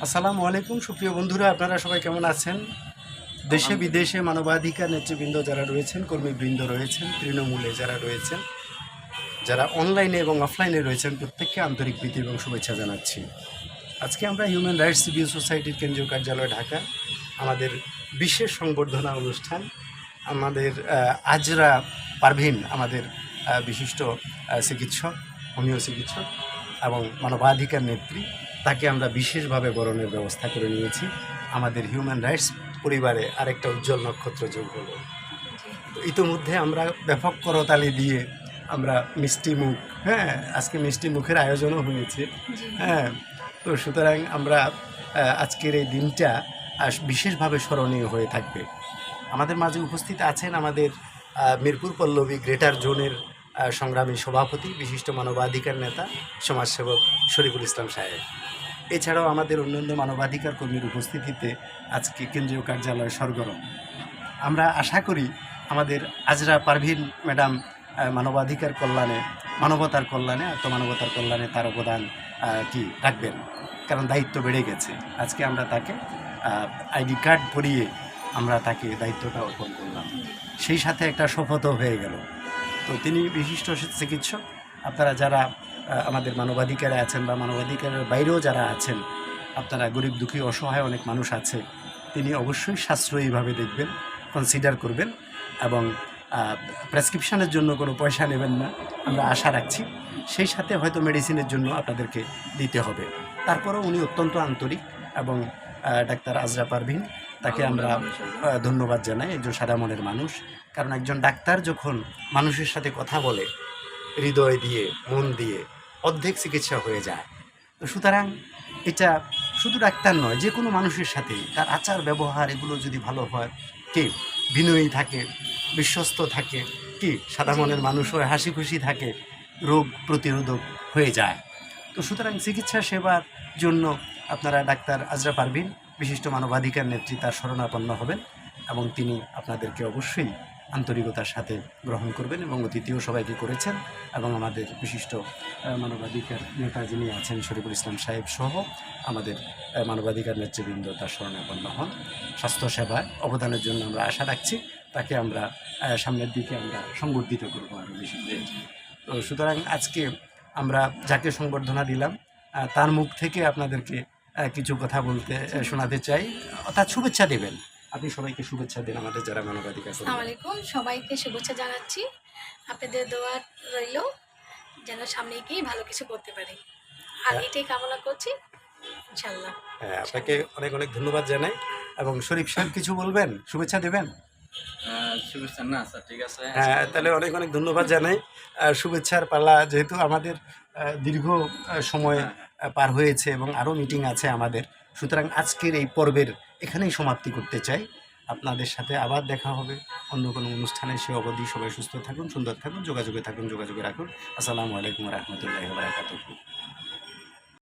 আসসালামু আলাইকুম সুপ্রিয় বন্ধুরা, আপনারা সবাই কেমন আছেন? দেশে বিদেশে মানবাধিকার নেতৃবৃন্দ যারা রয়েছেন, কর্মীবৃন্দ রয়েছেন, তৃণমূলে যারা রয়েছেন, যারা অনলাইনে এবং অফলাইনে রয়েছেন, প্রত্যেককে আন্তরিক প্রীতি এবং শুভেচ্ছা জানাচ্ছি। আজকে আমরা হিউম্যান রাইটস সিভিল সোসাইটির কেন্দ্রীয় কার্যালয় ঢাকা আমাদের বিশেষ সংবর্ধনা অনুষ্ঠান, আমাদের আজরা পারভিন আমাদের বিশিষ্ট চিকিৎসক, হোমিও চিকিৎসক এবং মানবাধিকার নেত্রী, তাকে আমরা বিশেষভাবে বরণের ব্যবস্থা করে নিয়েছি। আমাদের হিউম্যান রাইটস পরিবারে আরেকটা উজ্জ্বল নক্ষত্র যোগ হলো। তো ইতিমধ্যে আমরা ব্যাপক করতালি দিয়ে আমরা মিষ্টি মুখ, আজকে মিষ্টি মুখের আয়োজনও হয়েছে। তো সুতরাং আমরা আজকের এই দিনটা বিশেষভাবে স্মরণীয় হয়ে থাকবে। আমাদের মাঝে উপস্থিত আছেন আমাদের মিরপুর পল্লবী গ্রেটার জোনের সংগ্রামী সভাপতি, বিশিষ্ট মানবাধিকার নেতা, সমাজসেবক শরীফুল ইসলাম সাহেব। এছাড়াও আমাদের অন্যান্য মানবাধিকার কর্মীর উপস্থিতিতে আজকে কেন্দ্রীয় কার্যালয় সরগরম। আমরা আশা করি আমাদের আজরা পারভিন ম্যাডাম মানবাধিকার কল্যাণে, মানবতার কল্যাণে, আত্মমানবতার কল্যাণে তার অবদান কি রাখবেন, কারণ দায়িত্ব বেড়ে গেছে। আজকে আমরা তাকে আইডি কার্ড পরিয়ে আমরা তাকে দায়িত্বটা অর্পণ করলাম, সেই সাথে একটা শপথও হয়ে গেল। তো তিনি বিশিষ্ট চিকিৎসক। আপনারা যারা আমাদের মানবাধিকারে আছেন বা মানবাধিকারের বাইরেও যারা আছেন, আপনারা গরিব দুঃখী অসহায় অনেক মানুষ আছে, তিনি অবশ্যই সাশ্রয়ীভাবে দেখবেন, কনসিডার করবেন এবং প্রেসক্রিপশানের জন্য কোনো পয়সা নেবেন না, আমরা আশা রাখছি। সেই সাথে হয়তো মেডিসিনের জন্য আপনাদেরকে দিতে হবে। তারপরেও উনি অত্যন্ত আন্তরিক এবং ডাক্তার আজরা পারভিন, তাকে আমরা ধন্যবাদ জানাই। একজন সাদা মনের মানুষ, কারণ একজন ডাক্তার যখন মানুষের সাথে কথা বলে হৃদয় দিয়ে, মন দিয়ে, অর্ধেক চিকিৎসা হয়ে যায়। তো সুতরাং এটা শুধু ডাক্তার নয়, যে কোনো মানুষের সাথেই তার আচার ব্যবহার এগুলো যদি ভালো হয়, কি বিনয়ী থাকে, বিশ্বস্ত থাকে, কি সাদা মনের মানুষ হয়ে হাসি খুশি থাকে, রোগ প্রতিরোধক হয়ে যায়। তো সুতরাং চিকিৎসা সেবার জন্য আপনারা ডাক্তার আজরা পারভিন, বিশিষ্ট মানবাধিকার নেত্রী, তার শরণাপন্ন হবেন এবং তিনি আপনাদেরকে অবশ্যই আন্তরিকতার সাথে গ্রহণ করবেন এবং অতিথিও সবাইকে করেছেন। এবং আমাদের বিশিষ্ট মানবাধিকার নেতা যিনি আছেন শরীফুল ইসলাম সাহেব সহ আমাদের মানবাধিকার নেতৃবৃন্দ তার শরণাপন্ন হন। স্বাস্থ্যসেবার অবদানের জন্য আমরা আশা রাখছি, তাকে আমরা সামনের দিকে আমরা সংবর্ধিত করবো আরও বেশি। তো সুতরাং আজকে আমরা যাকে সংবর্ধনা দিলাম তার মুখ থেকে আপনাদেরকে কিছু কথা বলতে শোনাতে চাই, অর্থাৎ শুভেচ্ছা দেবেন। আপনি সবাইকে শুভেচ্ছা দিন, আমাদের যারা মানবাধিকার। আসসালামু আলাইকুম, সবাইকে শুভেচ্ছা জানাচ্ছি। আপনাদের দোয়া রইল যেন সামনে গিয়ে ভালো কিছু করতে পারি, আর এটাই কামনা করছি ইনশাআল্লাহ। আপনাকে অনেক অনেক ধন্যবাদ জানাই। এবং শরীফ সাহেব কিছু বলবেন, শুভেচ্ছা দেবেন? শুভেচ্ছা না স্যার, ঠিক আছে। তাহলে অনেক অনেক ধন্যবাদ জানাই। শুভেচ্ছার পালা, যেহেতু আমাদের দীর্ঘ সময় পার হয়েছে এবং আরও মিটিং আছে আমাদের, সুতরাং আজকের এই পর্বের এখানেই সমাপ্তি করতে চাই। আপনাদের সাথে আবার দেখা হবে অন্য কোনো অনুষ্ঠানে। সে অবধি সবাই সুস্থ থাকুন, সুন্দর থাকুন, যোগাযোগে থাকুন, যোগাযোগে রাখুন। আসসালামু আলাইকুম রহমতুল্লাহি ওয়া বারাকাতুহু।